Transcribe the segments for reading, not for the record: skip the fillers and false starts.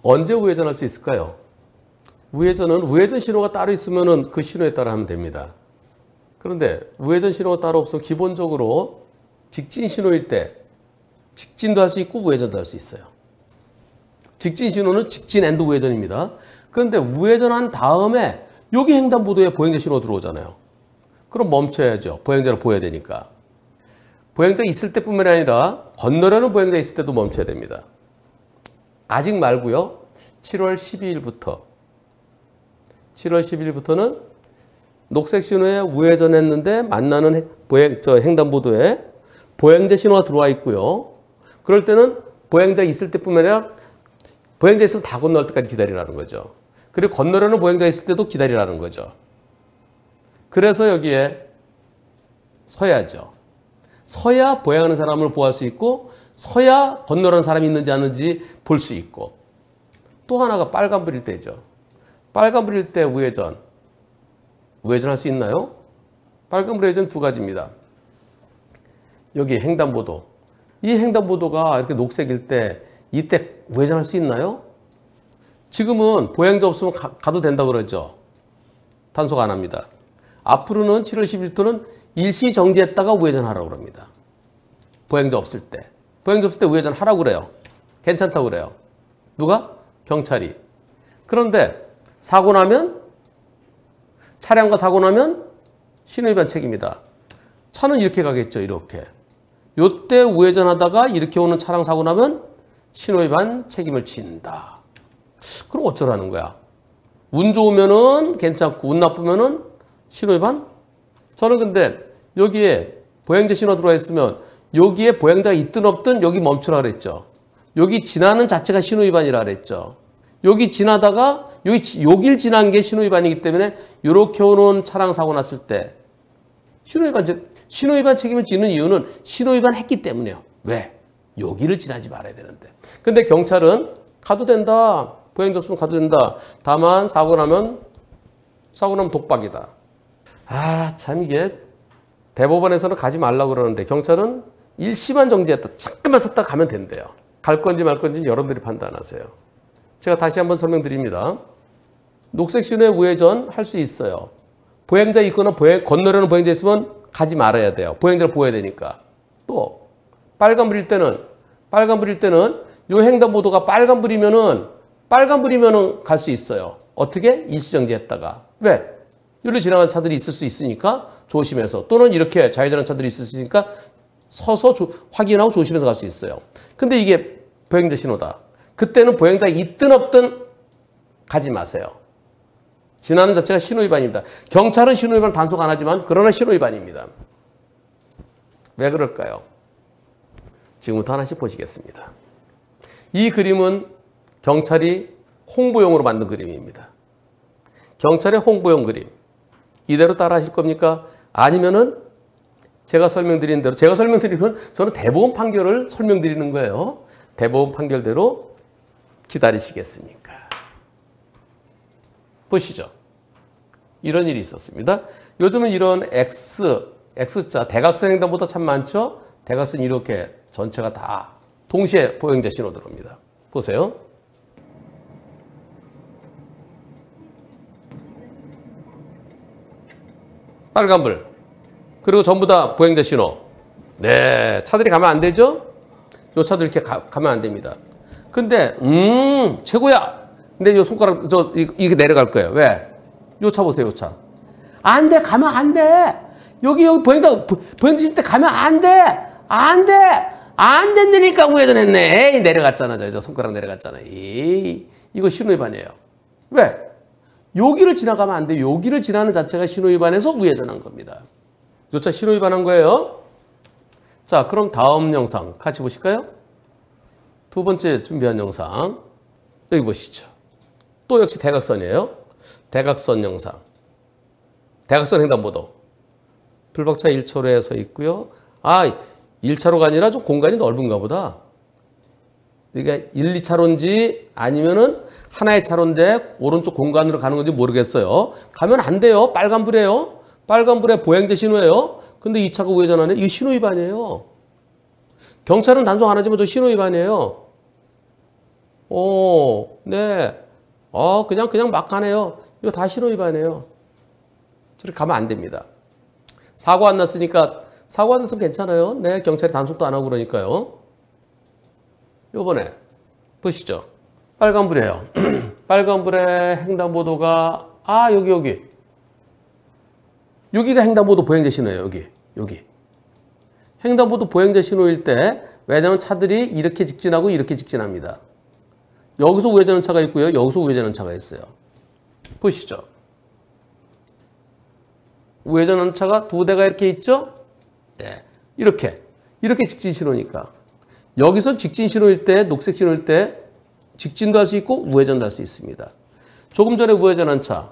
언제 우회전할 수 있을까요? 우회전은 우회전 신호가 따로 있으면 그 신호에 따라 하면 됩니다. 그런데 우회전 신호가 따로 없으면 기본적으로 직진 신호일 때 직진도 할 수 있고 우회전도 할 수 있어요. 직진 신호는 직진 앤드 우회전입니다. 그런데 우회전한 다음에 여기 횡단보도에 보행자 신호 들어오잖아요. 그럼 멈춰야죠. 보행자를 보여야 되니까. 보행자 있을 때뿐만 아니라 건너려는 보행자 있을 때도 멈춰야 됩니다. 아직 말고요. 7월 12일부터는 녹색 신호에 우회전했는데 만나는 횡단보도에 보행자 신호가 들어와 있고요. 그럴 때는 보행자 있을 때뿐만 아니라 보행자 있으면 다 건널 때까지 기다리라는 거죠. 그리고 건너려는 보행자 있을 때도 기다리라는 거죠. 그래서 여기에 서야죠. 서야 보행하는 사람을 보호할 수 있고 서야 건너려는 사람이 있는지 아닌지 볼 수 있고 또 하나가 빨간불일 때죠. 빨간불일 때 우회전할 수 있나요? 빨간불 우회전 두 가지입니다. 여기 횡단보도. 이 횡단보도가 이렇게 녹색일 때 이때 우회전할 수 있나요? 지금은 보행자 없으면 가도 된다고 그러죠. 단속 안 합니다. 앞으로는 7월 10일부터는 일시 정지했다가 우회전하라고 그럽니다. 보행자 없을 때. 보행자 없을 때 우회전하라고 그래요. 괜찮다고 그래요. 누가? 경찰이. 그런데 사고 나면 차량과 사고 나면 신호위반 책임이다. 차는 이렇게 가겠죠. 이렇게. 요때 우회전하다가 이렇게 오는 차량 사고 나면 신호위반 책임을 진다. 그럼 어쩌라는 거야? 운 좋으면은 괜찮고 운 나쁘면은 신호위반? 저는 근데 여기에 보행자 신호 들어와 있으면 여기에 보행자가 있든 없든 여기 멈추라 그랬죠. 여기 지나는 자체가 신호위반이라 그랬죠. 여기 지나다가 여길 지난 게 신호위반이기 때문에 이렇게 오는 차량 사고 났을 때 신호위반 책임을 지는 이유는 신호위반 했기 때문이에요. 왜? 여기를 지나지 말아야 되는데. 근데 경찰은 가도 된다. 보행자 없으면 가도 된다. 다만 사고 나면 독박이다. 아, 참 이게 대법원에서는 가지 말라고 그러는데 경찰은 일시만 정지했다. 잠깐만 썼다 가면 된대요. 갈 건지 말 건지 여러분들이 판단하세요. 제가 다시 한번 설명드립니다. 녹색 신호에 우회전 할 수 있어요. 보행자 있거나 건너려는 보행자 있으면 가지 말아야 돼요. 보행자를 보여야 되니까. 또 빨간불일 때는 요 횡단보도가 빨간불이면은 갈 수 있어요. 어떻게? 일시정지했다가. 왜? 여기로 지나가는 차들이 있을 수 있으니까 조심해서. 또는 이렇게 좌회전하는 차들이 있을 수 있으니까 서서 확인하고 조심해서 갈 수 있어요. 근데 이게 보행자 신호다. 그때는 보행자 있든 없든 가지 마세요. 지나는 자체가 신호위반입니다. 경찰은 신호위반 단속 안 하지만 그러나 신호위반입니다. 왜 그럴까요? 지금부터 하나씩 보시겠습니다. 이 그림은 경찰이 홍보용으로 만든 그림입니다. 경찰의 홍보용 그림. 이대로 따라 하실 겁니까? 아니면은 제가 설명드린 저는 대법원 판결을 설명드리는 거예요. 대법원 판결대로 기다리시겠습니까? 보시죠. 이런 일이 있었습니다. 요즘은 이런 X자, 대각선 횡단보도 참 많죠? 대각선 이렇게 전체가 다 동시에 보행자 신호 들어옵니다. 보세요. 빨간불. 그리고 전부 다 보행자 신호. 네, 차들이 가면 안 되죠? 요 차도 이렇게 가면 안 됩니다. 근데 최고야. 근데 요 손가락 이게 내려갈 거예요. 왜? 요 차 보세요. 요 차. 안 돼. 가면 안 돼. 여기 보행자 실 때 가면 안 돼. 안 돼. 안 된다니까 우회전했네. 에이, 내려갔잖아. 저 손가락 내려갔잖아. 에이, 이거 신호위반이에요. 왜? 여기를 지나가면 안 돼. 여기를 지나는 자체가 신호위반해서 우회전한 겁니다. 요 차 신호위반한 거예요. 자, 그럼 다음 영상 같이 보실까요? 두 번째 준비한 영상. 여기 보시죠. 또 역시 대각선이에요. 대각선 영상. 대각선 횡단보도. 불박차 1차로에 서 있고요. 아, 1차로가 아니라 좀 공간이 넓은가 보다. 그러니까 1, 2차로인지 아니면은 하나의 차로인데 오른쪽 공간으로 가는 건지 모르겠어요. 가면 안 돼요. 빨간불이에요. 빨간불에 보행자 신호예요. 근데 이 차가 우회전하네. 이거 신호위반이에요. 경찰은 단속 안 하지만 저 신호위반이에요. 네. 그냥 막 가네요. 이거 다 신호위반이에요. 저렇게 가면 안 됩니다. 사고 안 났으면 괜찮아요. 네, 경찰이 단속도 안 하고 그러니까요. 요번에 보시죠. 빨간불이에요. 빨간불에 횡단보도가 여기가 횡단보도 보행자 신호예요. 여기. 횡단보도 보행자 신호일 때 왜냐하면 차들이 이렇게 직진하고 이렇게 직진합니다. 여기서 우회전하는 차가 있고요. 여기서 우회전하는 차가 있어요. 보시죠. 우회전하는 차가 두 대가 이렇게 있죠? 네. 이렇게 직진 신호니까. 여기서 직진 신호일 때, 녹색 신호일 때 직진도 할 수 있고 우회전도 할 수 있습니다. 조금 전에 우회전한 차.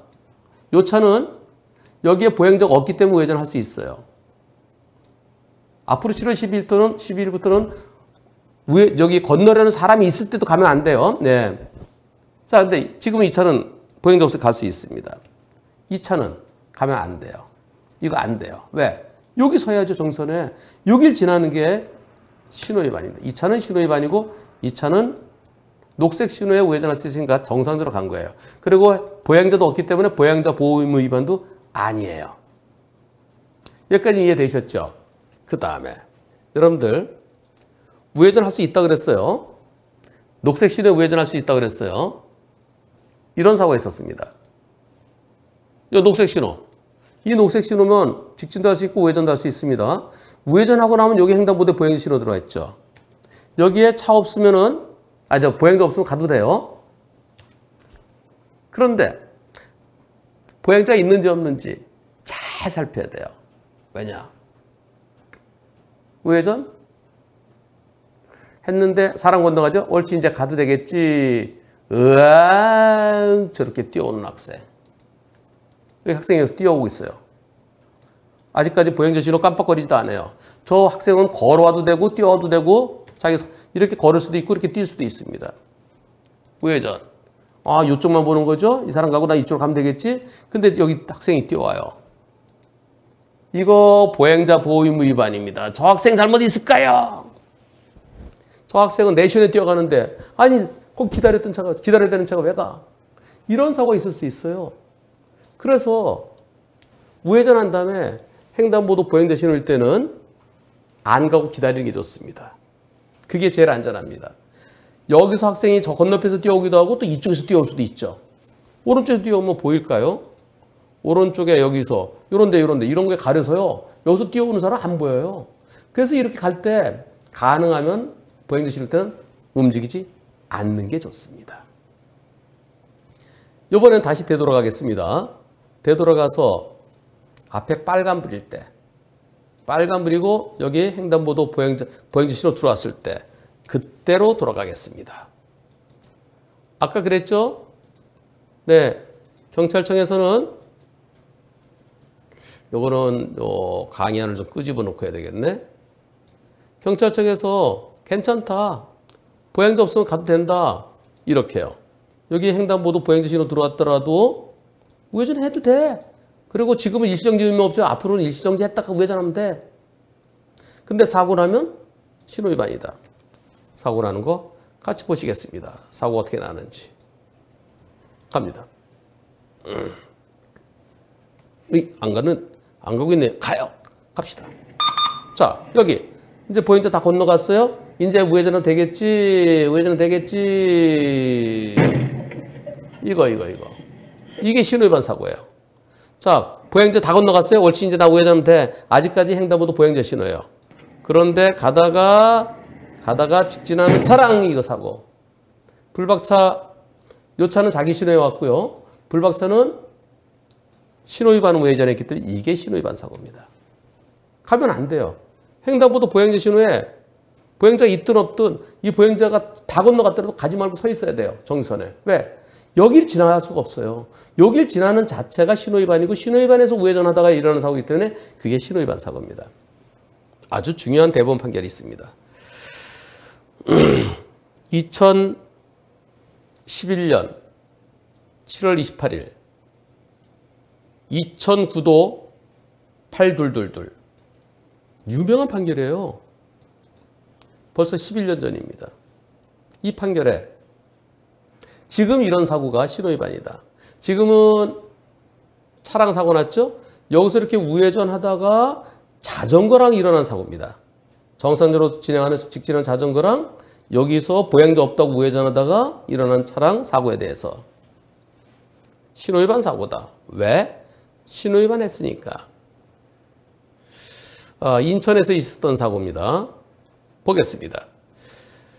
이 차는 여기에 보행자가 없기 때문에 우회전할 수 있어요. 앞으로 7월 12일부터는 여기 건너려는 사람이 있을 때도 가면 안 돼요. 네. 자, 근데 지금 이 차는 보행자 없이 갈 수 있습니다. 이 차는 가면 안 돼요. 이거 안 돼요. 왜? 여기 서야죠, 정선에. 여길 지나는 게 신호위반입니다. 이 차는 신호위반이고 이 차는 녹색 신호에 우회전할 수 있으니까 정상적으로 간 거예요. 그리고 보행자도 없기 때문에 보행자 보호 의무 위반도 아니에요. 여기까지 이해되셨죠? 그 다음에 여러분들 우회전할 수 있다 그랬어요. 녹색 신호에 우회전할 수 있다 그랬어요. 이런 사고가 있었습니다. 이 녹색 신호. 이 녹색 신호면 직진도 할 수 있고 우회전도 할 수 있습니다. 우회전하고 나면 여기 횡단보도에 보행자 신호 들어와 있죠. 여기에 차 없으면은 보행자 없으면 가도 돼요. 그런데 보행자 있는지 없는지 잘 살펴야 돼요. 왜냐? 우회전 했는데 사람 건너가죠? 옳지, 이제 가도 되겠지. 으앙, 저렇게 뛰어오는 학생. 여기 학생이 여기서 뛰어오고 있어요. 아직까지 보행자 신호 깜빡거리지도 않아요. 저 학생은 걸어와도 되고 뛰어와도 되고 자기 이렇게 걸을 수도 있고 이렇게 뛸 수도 있습니다. 우회전. 이쪽만 보는 거죠? 이 사람 가고 나 이쪽으로 가면 되겠지? 근데 여기 학생이 뛰어와요. 이거 보행자 보호 의무 위반입니다. 저 학생 잘못 있을까요? 저 학생은 내신에 뛰어가는데 꼭 기다려야 되는 차가 왜 가? 이런 사고가 있을 수 있어요. 그래서 우회전한 다음에 횡단보도 보행자 신호일 때는 안 가고 기다리는 게 좋습니다. 그게 제일 안전합니다. 여기서 학생이 저 건너편에서 뛰어오기도 하고 또 이쪽에서 뛰어올 수도 있죠. 오른쪽에서 뛰어오면 보일까요? 오른쪽에 여기서 요런데 이런 거에 가려서요. 여기서 뛰어오는 사람 안 보여요. 그래서 이렇게 갈 때 가능하면 보행자 신호일 때는 움직이지 않는 게 좋습니다. 이번엔 다시 되돌아가겠습니다. 되돌아가서 앞에 빨간불일 때, 빨간불이고 여기 횡단보도 보행자 신호 들어왔을 때 그때로 돌아가겠습니다. 아까 그랬죠? 네, 경찰청에서는 요거는 강의안을 좀 끄집어 놓고 해야 되겠네. 경찰청에서 괜찮다. 보행자 없으면 가도 된다. 이렇게요. 여기 횡단보도 보행자 신호 들어왔더라도 우회전해도 돼. 그리고 지금은 일시정지 의무 없죠. 앞으로는 일시정지 했다가 우회전하면 돼. 근데 사고 나면 신호위반이다. 사고 나는 거 같이 보시겠습니다. 사고 어떻게 나는지. 갑니다. 안 가고 있네요. 가요. 갑시다. 자, 여기 이제 보행자 다 건너갔어요. 이제 우회전은 되겠지. 이거. 이게 신호위반 사고예요. 자, 보행자 다 건너갔어요. 옳지, 이제 나 우회전하면 돼. 아직까지 횡단보도 보행자 신호예요. 그런데 가다가 직진하는 차량 이거 사고. 불박차, 요 차는 자기 신호에 왔고요. 불박차는 신호위반 우회전했기 때문에 이게 신호위반 사고입니다. 가면 안 돼요. 횡단보도 보행자 신호에 보행자가 있든 없든 이 보행자가 다 건너갔더라도 가지 말고 서 있어야 돼요. 정선에. 왜? 여길 지나갈 수가 없어요. 여길 지나는 자체가 신호위반이고 신호위반에서 우회전하다가 일어나는 사고이기 때문에 그게 신호위반 사고입니다. 아주 중요한 대법원 판결이 있습니다. 2011년 7월 28일 2009도 8222 유명한 판결이에요. 벌써 11년 전입니다. 이 판결에 지금 이런 사고가 신호위반이다. 지금은 차량 사고 났죠? 여기서 이렇게 우회전하다가 자전거랑 일어난 사고입니다. 정상적으로 진행하는 직진한 자전거랑 여기서 보행자 없다고 우회전하다가 일어난 차량 사고에 대해서 신호위반 사고다. 왜? 신호위반 했으니까. 인천에서 있었던 사고입니다. 보겠습니다.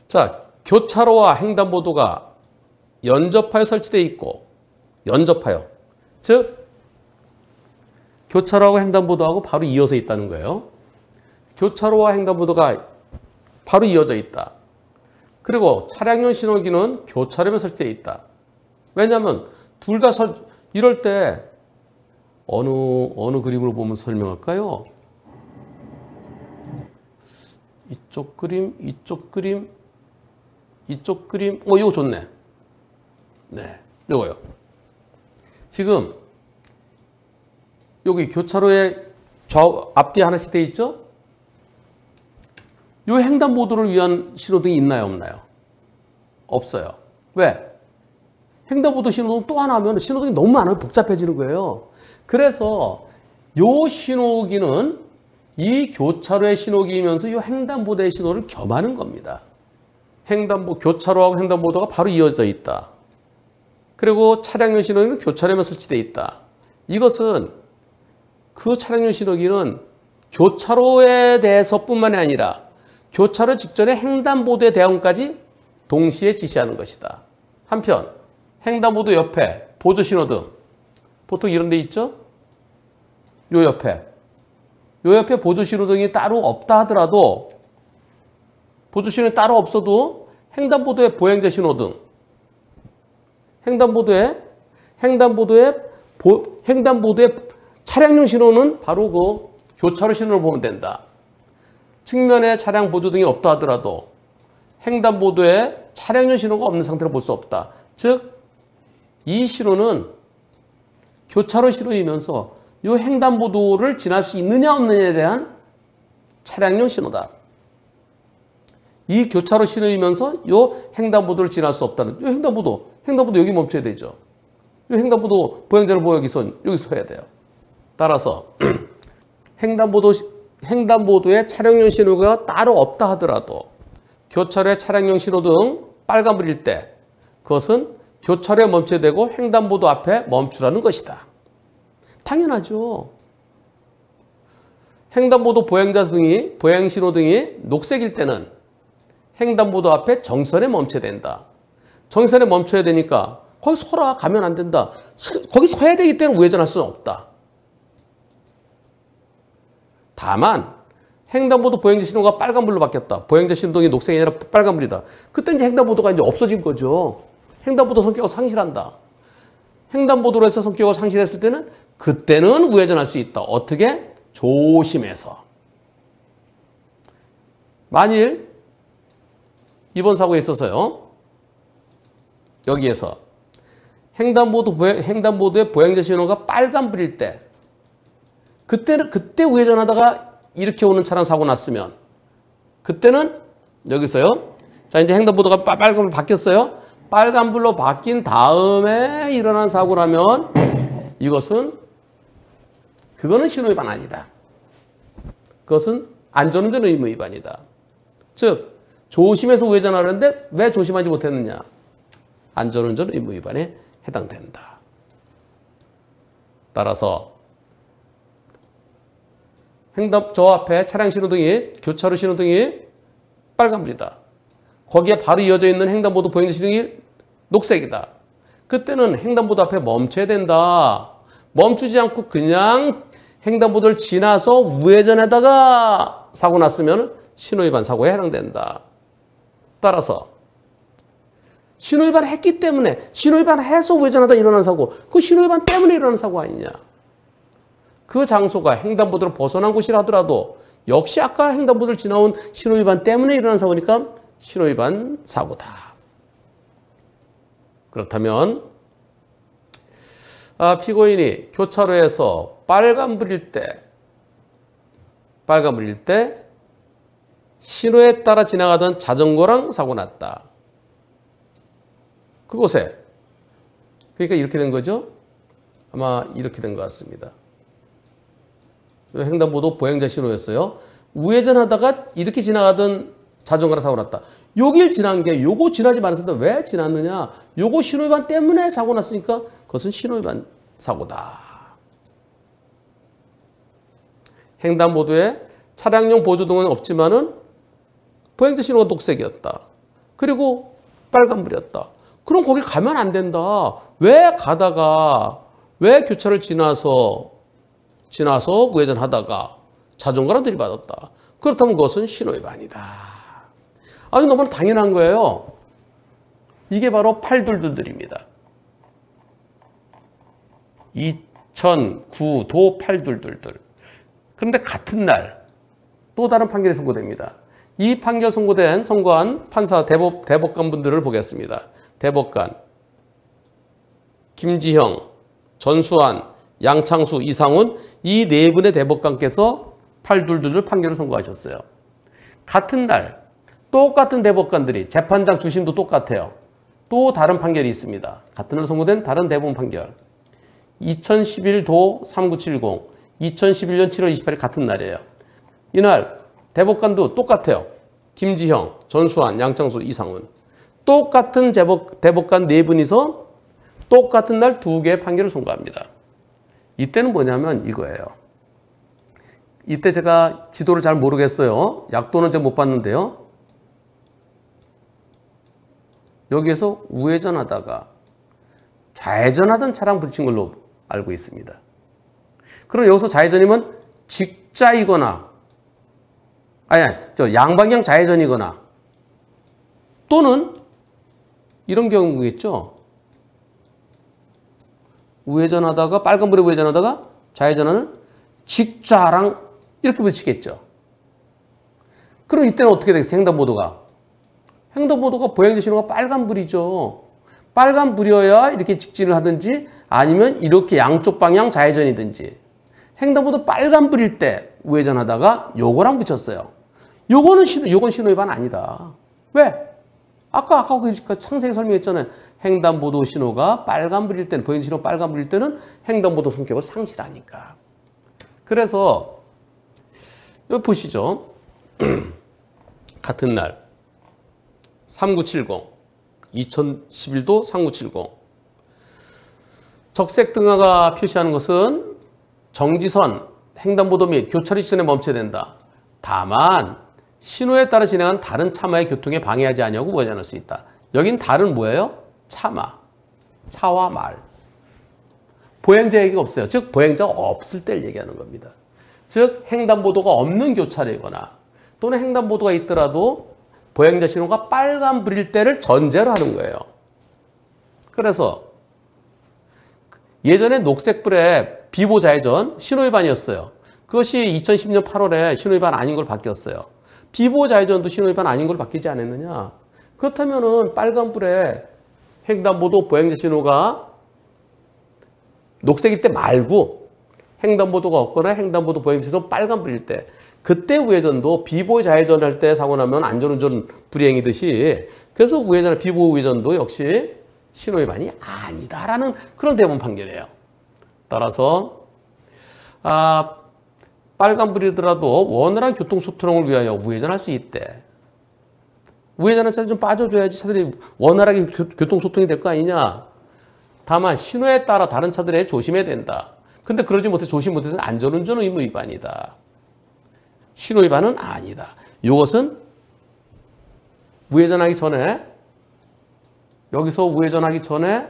자, 교차로와 횡단보도가 연접하여 설치되어 있고, 연접하여. 즉, 교차로하고 횡단보도하고 바로 이어서 있다는 거예요. 교차로와 횡단보도가 바로 이어져 있다. 그리고 차량용 신호기는 교차로에 설치되어 있다. 왜냐하면 둘 다 이럴 때 어느 그림을 보면 설명할까요? 이쪽 그림, 이쪽 그림, 이쪽 그림. 이거 좋네. 네, 이거요. 지금 여기 교차로에 앞뒤에 하나씩 돼 있죠? 이 횡단보도를 위한 신호등이 있나요, 없나요? 없어요. 왜? 횡단보도 신호등 또 하나 하면 신호등이 너무 많아요. 복잡해지는 거예요. 그래서 이 신호기는 이 교차로의 신호기이면서 이 횡단보도의 신호를 겸하는 겁니다. 교차로하고 횡단보도가 바로 이어져 있다. 그리고 차량용 신호기는 교차로에만 설치되어 있다. 이것은 그 차량용 신호기는 교차로에 대해서뿐만이 아니라 교차로 직전의 횡단보도의 대응까지 동시에 지시하는 것이다. 한편 횡단보도 옆에 보조신호등 보통 이런 데 있죠? 요 옆에 보조신호등이 따로 없다 하더라도 보조신호등이 따로 없어도 횡단보도에 보행자 신호등 횡단보도에 차량용 신호는 바로 그 교차로 신호를 보면 된다. 측면에 차량 보조등이 없다 하더라도 횡단보도에 차량용 신호가 없는 상태로 볼 수 없다. 즉, 이 신호는 교차로 신호이면서 이 횡단보도를 지날 수 있느냐 없느냐에 대한 차량용 신호다. 이 교차로 신호이면서 이 횡단보도를 지날 수 없다는 이 횡단보도 여기 멈춰야 되죠. 이 횡단보도 보행자를 보여 여기서 해야 돼요. 따라서 횡단보도에 차량용 신호가 따로 없다 하더라도 교차로에 차량용 신호등 빨간불일 때 그것은 교차로에 멈춰야 되고 횡단보도 앞에 멈추라는 것이다. 당연하죠. 횡단보도 보행신호등이 녹색일 때는 횡단보도 앞에 정선에 멈춰야 된다. 정선에 멈춰야 되니까 거기 서라 가면 안 된다. 거기 서야 되기 때문에 우회전할 수는 없다. 다만 횡단보도 보행자 신호가 빨간불로 바뀌었다. 보행자 신호등이 녹색이 아니라 빨간불이다. 그때 이제 횡단보도가 이제 없어진 거죠. 횡단보도 성격을 상실한다. 횡단보도로서 성격을 상실했을 때는 그때는 우회전할 수 있다. 어떻게? 조심해서. 만일 이번 사고에 있어서요. 여기에서 횡단보도의 보행자 신호가 빨간불일 때 그때 우회전하다가 이렇게 오는 차량 사고 났으면 그때는 여기서요. 자, 이제 횡단보도가 빨간불로 바뀌었어요. 빨간불로 바뀐 다음에 일어난 사고라면 그거는 신호위반 아니다. 그것은 안전운전 의무 위반이다. 즉 조심해서 우회전하는데 왜 조심하지 못했느냐. 안전운전 의무 위반에 해당된다. 따라서 저 앞에 차량 신호등이 교차로 신호등이 빨간불이다. 거기에 바로 이어져 있는 횡단보도 보행자 신호등이 녹색이다. 그때는 횡단보도 앞에 멈춰야 된다. 멈추지 않고 그냥 횡단보도를 지나서 우회전하다가 사고 났으면 신호위반 사고에 해당된다. 따라서 신호위반을 했기 때문에 신호위반을 해서 우회전하다 일어난 사고 그 신호위반 때문에 일어난 사고 아니냐. 그 장소가 횡단보도를 벗어난 곳이라 하더라도 역시 아까 횡단보도를 지나온 신호위반 때문에 일어난 사고니까 신호위반 사고다. 그렇다면 피고인이 교차로에서 빨간불일 때 신호에 따라 지나가던 자전거랑 사고 났다. 그곳에. 그러니까 이렇게 된 거죠. 아마 이렇게 된 것 같습니다. 횡단보도 보행자 신호였어요. 우회전하다가 이렇게 지나가던 자전거가 사고 났다. 여길 지난 게 요거 지나지 말았는데 왜 지났느냐? 요거 신호위반 때문에 사고 났으니까 그것은 신호위반 사고다. 횡단보도에 차량용 보조등은 없지만은 보행자 신호가 녹색이었다. 그리고 빨간불이었다. 그럼 거기 가면 안 된다. 왜 가다가 왜 교차를 지나서 우회전하다가 자전거랑 들이받았다. 그렇다면 그것은 신호위반이다. 아주 너무나 당연한 거예요. 이게 바로 팔둘둘들입니다. 2009도 팔둘둘들. 그런데 같은 날 또 다른 판결이 선고됩니다. 이 판결 선고한 판사 대법관 분들을 보겠습니다. 대법관 김지형, 전수환, 양창수, 이상훈 이 네 분의 대법관께서 팔둘둘을 판결을 선고하셨어요. 같은 날 똑같은 대법관들이 재판장 주심도 똑같아요. 또 다른 판결이 있습니다. 같은 날 선고된 다른 대법원 판결. 2011도 3970, 2011년 7월 28일 같은 날이에요. 이날 대법관도 똑같아요. 김지형, 전수환, 양창수, 이상훈. 똑같은 대법관 네 분이서 똑같은 날 두 개의 판결을 선고합니다. 이때는 뭐냐면 이거예요. 이때 제가 지도를 잘 모르겠어요. 약도는 제가 못 봤는데요. 여기에서 우회전하다가 좌회전하던 차량 부딪힌 걸로 알고 있습니다. 그럼 여기서 좌회전이면 직자이거나 양방향 좌회전이거나 또는 이런 경우겠죠. 우회전하다가 빨간불에 우회전하다가 좌회전하는 직자랑 이렇게 부딪히겠죠. 그럼 이때는 어떻게 되겠어요? 횡단보도가 보행자 신호가 빨간불이죠. 빨간불이어야 이렇게 직진을 하든지 아니면 이렇게 양쪽 방향 좌회전이든지. 횡단보도 빨간불일 때 우회전하다가 요거랑 붙였어요. 요건 신호위반 아니다. 왜? 아까 상세히 설명했잖아요. 횡단보도 신호가 빨간불일 때는, 보행자 신호 빨간불일 때는 횡단보도 성격을 상실하니까. 그래서 여기 보시죠. 같은 날 3970, 2011도 3970. 적색 등화가 표시하는 것은 정지선, 횡단보도 및 교차로 지점에 멈춰야 된다. 다만 신호에 따라 진행한 다른 차마의 교통에 방해하지 아니하고 우회전할 수 있다. 여긴 다른 뭐예요? 차와 말. 보행자 얘기가 없어요. 즉 보행자가 없을 때를 얘기하는 겁니다. 즉 횡단보도가 없는 교차로이거나 또는 횡단보도가 있더라도 보행자 신호가 빨간불일 때를 전제로 하는 거예요. 그래서 예전에 녹색불에 비보 좌회전 신호위반이었어요. 그것이 2010년 8월에 신호위반 아닌 걸 바뀌었어요. 비보 좌회전도 신호위반 아닌 걸 바뀌지 않았느냐. 그렇다면은 빨간불에 횡단보도 보행자 신호가 녹색일 때 말고 횡단보도가 없거나 횡단보도 보행자 신호 빨간불일 때 그때 우회전도 비보 좌회전할 때 사고 나면 안전운전 불이행이듯이 그래서 비보 우회전도 역시 신호위반이 아니다라는 그런 대법원 판결이에요. 따라서 빨간불이더라도 원활한 교통소통을 위하여 우회전할 수 있대. 우회전한 차들이 좀 빠져줘야지 차들이 원활하게 교통소통이 될 거 아니냐. 다만 신호에 따라 다른 차들에 조심해야 된다. 근데 그러지 못해 조심 못해서 안전운전 의무 위반이다. 신호위반은 아니다. 이것은 우회전하기 전에 여기서 우회전하기 전에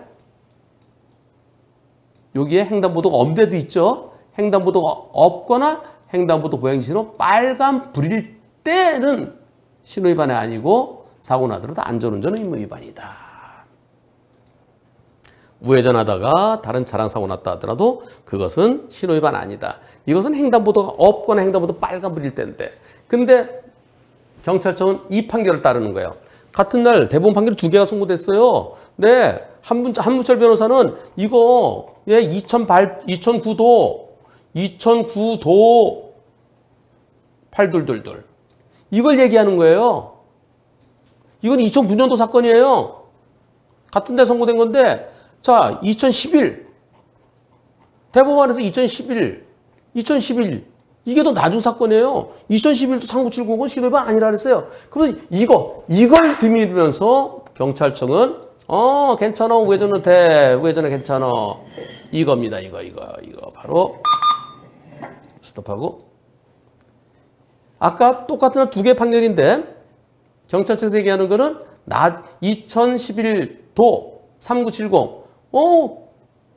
여기에 횡단보도가 없는 데도 있죠. 횡단보도가 없거나 횡단보도 보행신호 빨간불일 때는 신호위반이 아니고 사고 나더라도 안전운전 의무 위반이다. 우회전하다가 다른 차량 사고 났다 하더라도 그것은 신호위반 아니다. 이것은 횡단보도가 없거나 횡단보도 빨간불일 때인데 근데 경찰청은 이 판결을 따르는 거예요. 같은 날 대법원 판결 두 개가 선고됐어요. 네, 한문철 변호사는 이거 2009도 팔둘둘둘 이걸 얘기하는 거예요. 이건 2009년도 사건이에요. 같은 데 선고된 건데 자 2011 대법원에서 2011 이게 더 나중 사건이에요. 2011도 3970은 신호위반 아니라 그랬어요. 그러면 이걸 뒤밀면서 경찰청은 괜찮아. 우회전은 돼. 우회전은 괜찮아. 이겁니다. 이거 바로 스톱하고 아까 똑같은 두 개 판결인데 경찰청에서 얘기하는 거는 2011도 3970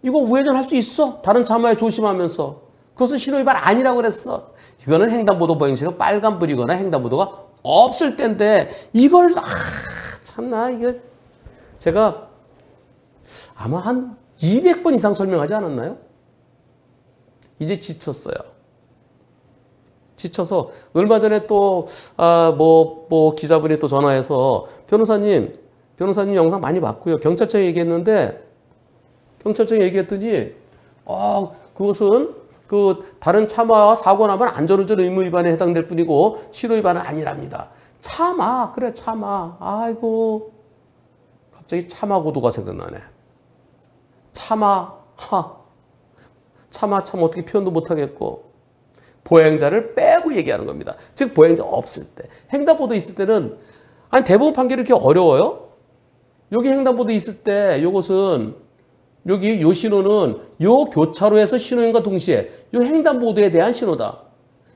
이거 우회전 할 수 있어. 다른 차마에 조심하면서. 그것은 신호위반 아니라고 그랬어. 이거는 횡단보도 보행시는 빨간불이거나 횡단보도가 없을 때인데 이걸 참나 이거 제가 아마 한 200번 이상 설명하지 않았나요? 이제 지쳤어요. 지쳐서 얼마 전에 또 기자분이 또 전화해서 변호사님 영상 많이 봤고요. 경찰청에 얘기했는데 경찰청에 얘기했더니 그것은 다른 차마와 사고 나면 안전운전 의무 위반에 해당될 뿐이고 신호위반은 아니랍니다. 차마 그래 차마 아이고 갑자기 차마고도가 생각나네. 차마 참 어떻게 표현도 못하겠고 보행자를 빼고 얘기하는 겁니다. 즉 보행자 없을 때 횡단보도 있을 때는 아니 대법원 판결이 이렇게 어려워요? 여기 횡단보도 있을 때 요것은 여기 요 신호는 요 교차로에서 신호인과 동시에 요 횡단보도에 대한 신호다.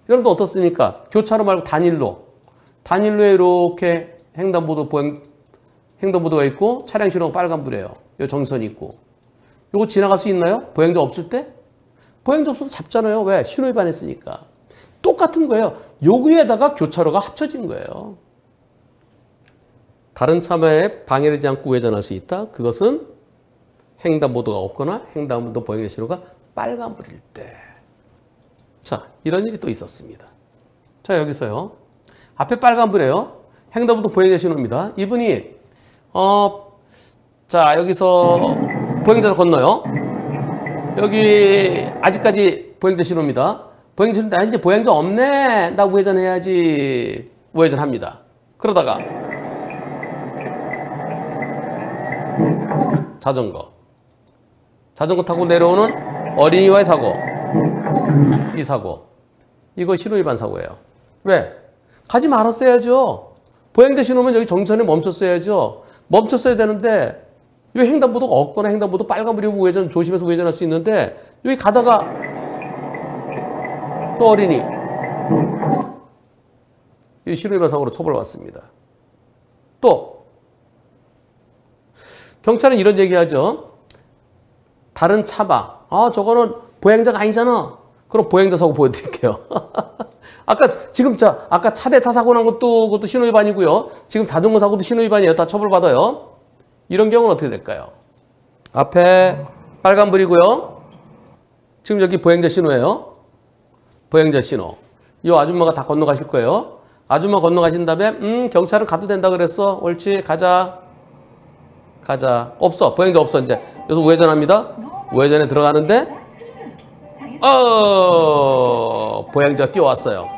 여러분도 어떻습니까? 교차로 말고 단일로에 이렇게 횡단보도가 있고 차량 신호가 빨간불이에요. 요 정선이 있고. 요거 지나갈 수 있나요? 보행자 없을 때? 보행자 없어도 잡잖아요. 왜? 신호 위반했으니까. 똑같은 거예요. 여기에다가 교차로가 합쳐진 거예요. 다른 차마에 방해되지 않고 우회전할 수 있다. 그것은 횡단보도가 없거나 횡단보도 보행자 신호가 빨간불일 때. 자, 이런 일이 또 있었습니다. 자, 여기서요. 앞에 빨간불이에요. 횡단보도 보행자 신호입니다. 이분이 자, 여기서 보행자를 건너요. 여기 아직까지 보행자 신호입니다. 보행자 신호 이제 보행자 없네. 나 우회전해야지. 우회전합니다. 그러다가 자전거 타고 내려오는 어린이와의 사고. 이 사고. 이거 신호위반 사고예요. 왜? 가지 말았어야죠. 보행자 신호면 여기 정선에 멈췄어야죠. 멈췄어야 되는데 여기 횡단보도가 없거나 횡단보도 빨간불이고 우회전 조심해서 우회전할 수 있는데 여기 가다가 또 어린이 이 신호위반 사고로 처벌받습니다. 또 경찰은 이런 얘기하죠. 다른 차마 저거는 보행자가 아니잖아. 그럼 보행자 사고 보여드릴게요. 아까 차대 차 사고 난 그것도 신호위반이고요. 지금 자전거 사고도 신호위반이에요. 다 처벌받아요. 이런 경우는 어떻게 될까요? 앞에 빨간불이고요. 지금 여기 보행자 신호예요. 보행자 신호. 이 아줌마가 다 건너가실 거예요. 아줌마 건너가신 다음에 경찰은 가도 된다 그랬어. 옳지. 가자. 없어. 보행자 없어. 이제 여기서 우회전합니다. 우회전에 들어가는데 보행자가 뛰어왔어요.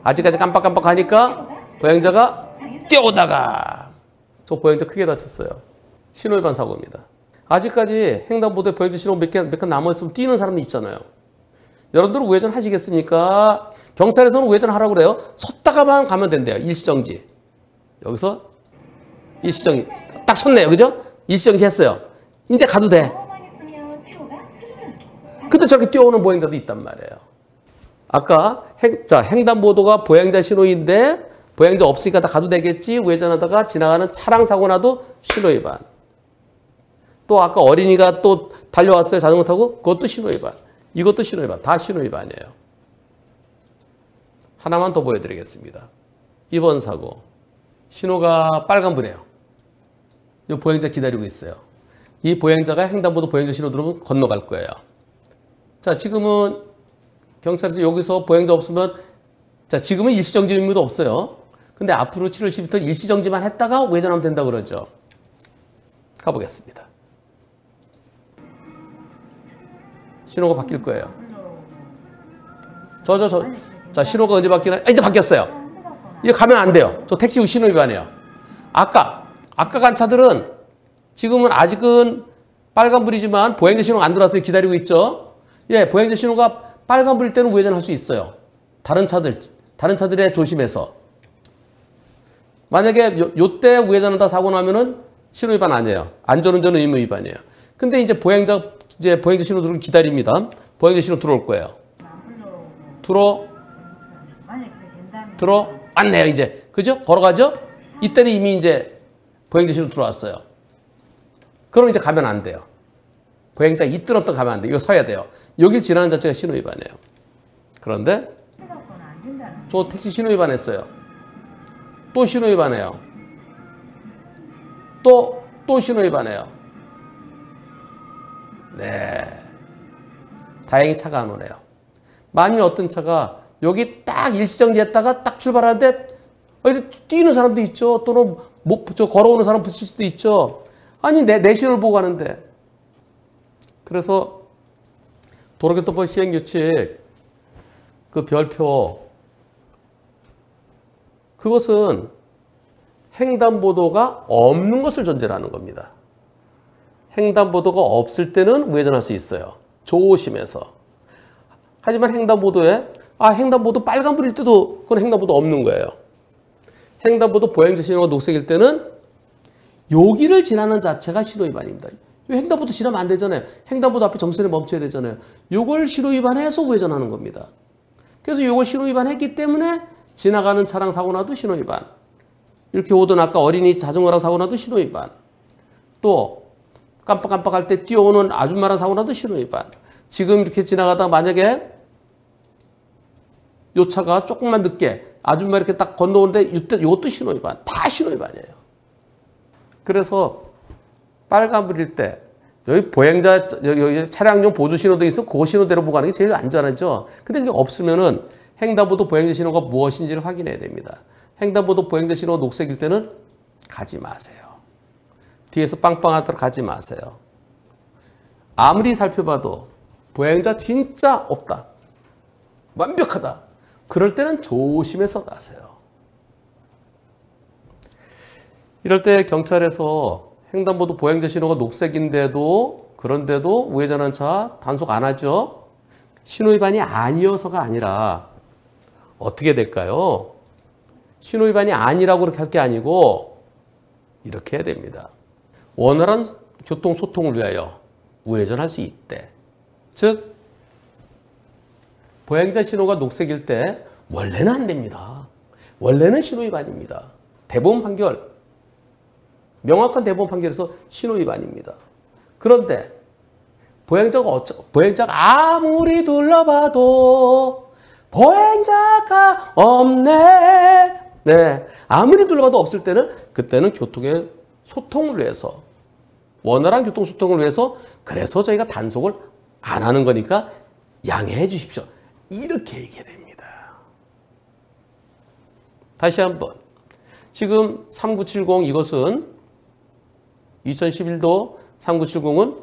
아직까지 깜빡깜빡하니까 보행자가 뛰어오다가 저 보행자 크게 다쳤어요. 신호위반 사고입니다. 아직까지 횡단보도에 보행자 신호 몇 개 남아있으면 뛰는 사람도 있잖아요. 여러분들은 우회전 하시겠습니까? 경찰에서는 우회전하라고 그래요. 섰다가만 가면 된대요. 일시정지. 여기서 일시정지. 딱 섰네요. 그죠? 일시정지 했어요. 이제 가도 돼. 근데 저렇게 뛰어오는 보행자도 있단 말이에요. 아까 횡단보도가 보행자 신호인데 보행자 없으니까 다 가도 되겠지. 우회전하다가 지나가는 차량 사고 나도 신호위반. 또 아까 어린이가 또 달려왔어요. 자전거 타고. 그것도 신호위반. 이것도 신호위반. 다 신호위반이에요. 하나만 더 보여드리겠습니다. 이번 사고. 신호가 빨간불이에요. 이 보행자 기다리고 있어요. 이 보행자가 횡단보도 보행자 신호 들어오면 건너갈 거예요. 자, 지금은 경찰에서 여기서 보행자 없으면 지금은 일시정지 의무도 없어요. 근데 앞으로 7월 10일부터 일시정지만 했다가 우회전하면 된다고 그러죠. 가보겠습니다. 신호가 바뀔 거예요. 자, 신호가 언제 바뀌나요? 이제 바뀌었어요. 이거 가면 안 돼요. 저 택시 후 신호 위반이에요. 아까 간 차들은 지금은 아직은 빨간불이지만 보행자 신호가 안 들어와서 기다리고 있죠. 예, 보행자 신호가 빨간불일 때는 우회전할 수 있어요. 다른 차들에 조심해서. 만약에 요때 우회전하다 사고 나면은 신호 위반 아니에요. 안전운전 의무 위반이에요. 근데 이제 보행자 신호 들어오면 기다립니다. 보행자 신호 들어올 거예요. 들어왔네요, 이제. 그죠? 걸어가죠? 이때는 이미 이제 보행자 신호 들어왔어요. 그럼 이제 가면 안 돼요. 보행자 이끌었던 가면 안 돼요. 이거 서야 돼요. 여길 지나는 자체가 신호 위반이에요. 그런데 저 택시 신호 위반했어요. 또 신호 위반해요. 또 신호 위반해요. 네. 다행히 차가 안 오네요. 만일 어떤 차가 여기 딱 일시정지 했다가 딱 출발하는데 뛰는 사람도 있죠. 또는 걸어오는 사람 붙일 수도 있죠. 아니, 내 신호를 보고 가는데. 그래서 도로교통법 시행규칙 그 별표 그것은 횡단보도가 없는 것을 전제로 하는 겁니다. 횡단보도가 없을 때는 우회전할 수 있어요. 조심해서. 하지만 횡단보도에 횡단보도 빨간불일 때도 그건 횡단보도 없는 거예요. 횡단보도 보행자 신호가 녹색일 때는 여기를 지나는 자체가 신호위반입니다. 횡단보도 지나면 안 되잖아요. 횡단보도 앞에 정선에 멈춰야 되잖아요. 이걸 신호위반해서 우회전하는 겁니다. 그래서 이걸 신호위반했기 때문에 지나가는 차랑 사고 나도 신호위반. 이렇게 오던 아까 어린이 자전거랑 사고 나도 신호위반. 또 깜빡깜빡할 때 뛰어오는 아줌마랑 사고 나도 신호위반. 지금 이렇게 지나가다 만약에 요 차가 조금만 늦게 아줌마 이렇게 딱 건너오는데 이것도 신호위반. 다 신호위반이에요. 그래서 빨간불일 때 여기 보행자 여기 차량용 보조 신호등 있으면 그 신호대로 보고 가는 게 제일 안전하죠. 근데 이게 없으면은 횡단보도 보행자 신호가 무엇인지를 확인해야 됩니다. 횡단보도 보행자 신호가 녹색일 때는 가지 마세요. 뒤에서 빵빵하도록 가지 마세요. 아무리 살펴봐도 보행자 진짜 없다. 완벽하다. 그럴 때는 조심해서 가세요. 이럴 때 경찰에서 횡단보도 보행자 신호가 녹색인데도 그런데도 우회전한 차 단속 안 하죠. 신호위반이 아니어서가 아니라 어떻게 될까요? 신호위반이 아니라고 그렇게 할 게 아니고 이렇게 해야 됩니다. 원활한 교통소통을 위하여 우회전할 수 있대. 즉 보행자 신호가 녹색일 때 원래는 안 됩니다. 원래는 신호위반입니다. 대법원 판결 명확한 대법원 판결에서 신호위반입니다. 그런데 보행자가 아무리 둘러봐도 보행자가 없네. 네, 아무리 둘러봐도 없을 때는 그때는 교통의 소통을 위해서 원활한 교통소통을 위해서 그래서 저희가 단속을 안 하는 거니까 양해해 주십시오. 이렇게 얘기해야 됩니다. 다시 한번 지금 3970 이것은 2011도 3970은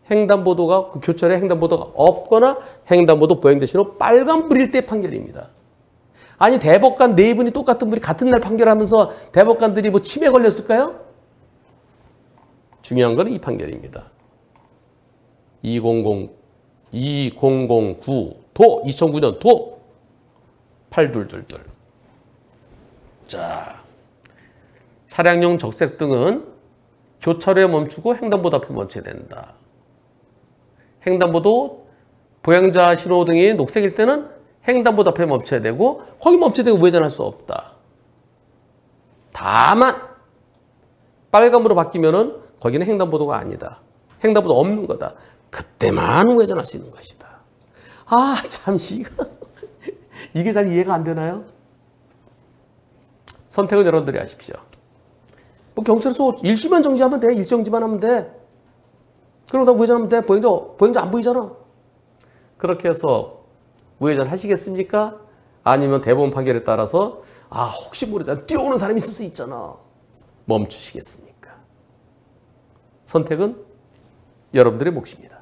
횡단보도가 그 교차로에 횡단보도가 없거나 횡단보도 보행자 신호 빨간불일 때 판결입니다. 아니 대법관 네 분이 똑같은 분이 같은 날 판결하면서 대법관들이 뭐 치매 걸렸을까요? 중요한 건 이 판결입니다. 2009 도 2009년 도 8222. 자, 차량용 적색등은 교차로에 멈추고 횡단보도 앞에 멈춰야 된다. 횡단보도 보행자 신호등이 녹색일 때는 횡단보도 앞에 멈춰야 되고 거기 멈춰야 되고 우회전할 수 없다. 다만 빨간불로 바뀌면은 거기는 횡단보도가 아니다. 횡단보도 없는 거다. 그때만 우회전할 수 있는 것이다. 아, 참 이게 잘 이해가 안 되나요? 선택은 여러분들이 하십시오. 뭐 경찰서 일시만 정지하면 돼. 일정지만 하면 돼. 그러다 우회전하면 돼. 보행자 안 보이잖아. 그렇게 해서 우회전 하시겠습니까? 아니면 대법원 판결에 따라서 혹시 모르잖아. 뛰어오는 사람이 있을 수 있잖아. 멈추시겠습니까? 선택은 여러분들의 몫입니다.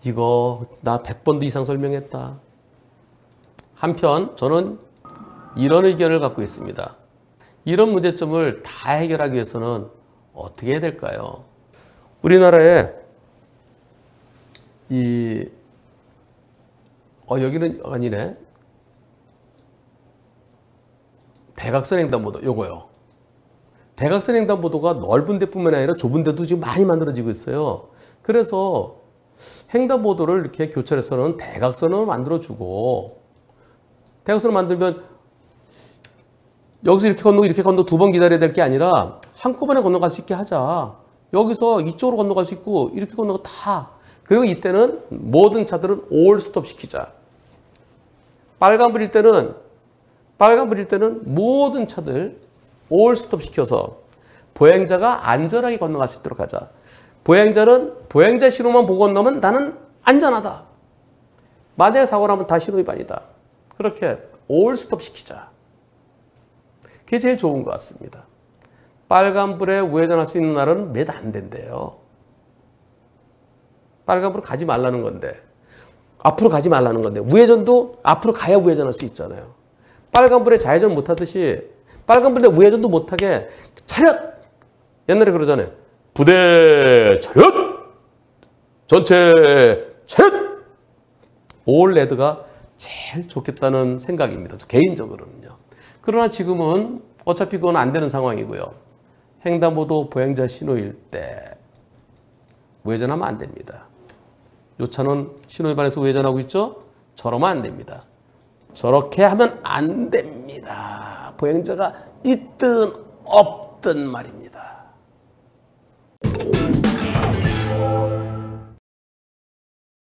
이거 나 100번도 이상 설명했다. 한편 저는 이런 의견을 갖고 있습니다. 이런 문제점을 다 해결하기 위해서는 어떻게 해야 될까요? 우리나라에 여기는 아니네. 대각선 횡단보도 요거요. 대각선 횡단보도가 넓은 데뿐만 아니라 좁은 데도 지금 많이 만들어지고 있어요. 그래서 횡단보도를 이렇게 교차로에서는 대각선으로 만들어주고, 대각선을 만들면 여기서 이렇게 건너고 두 번 기다려야 될 게 아니라 한꺼번에 건너갈 수 있게 하자. 여기서 이쪽으로 건너갈 수 있고 이렇게 건너고 다. 그리고 이때는 모든 차들은 올 스톱 시키자. 빨간불일 때는 모든 차들 올 스톱 시켜서 보행자가 안전하게 건너갈 수 있도록 하자. 보행자는 보행자 신호만 보고 건너면 나는 안전하다. 만약에 사고 나면 다 신호 위반이다. 그렇게 올 스톱 시키자. 그게 제일 좋은 것 같습니다. 빨간불에 우회전할 수 있는 날은 몇 안 된대요. 빨간불을 가지 말라는 건데, 앞으로 가지 말라는 건데, 우회전도 앞으로 가야 우회전할 수 있잖아요. 빨간불에 좌회전 못하듯이 빨간불에 우회전도 못하게 차렷! 옛날에 그러잖아요. 부대 차렷! 전체 차렷! 올 레드가 제일 좋겠다는 생각입니다. 개인적으로는요. 그러나 지금은 어차피 그건 안 되는 상황이고요. 횡단보도 보행자 신호일 때 우회전하면 안 됩니다. 요 차는 신호 위반해서 우회전하고 있죠? 저러면 안 됩니다. 저렇게 하면 안 됩니다. 보행자가 있든 없든 말입니다.